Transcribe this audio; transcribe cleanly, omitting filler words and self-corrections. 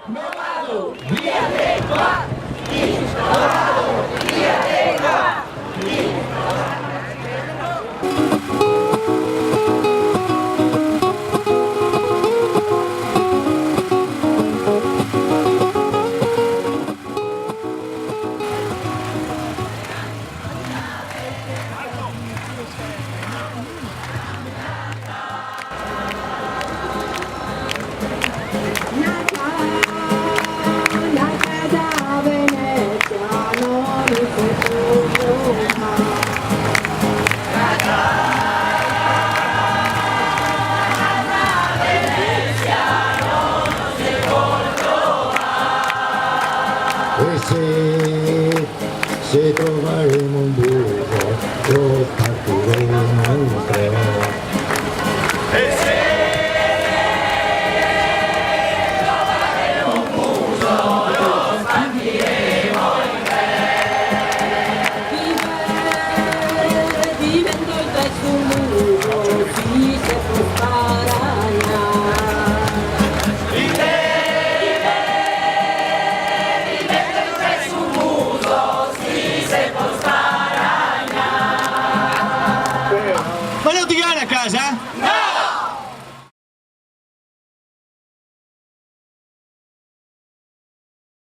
Non vado via dei qua! Non vado via dei qua! E se troveremo un buco, lo partiremo in tre. Vivendo il testo muro, si se può sparare. Ma non ti viene a casa,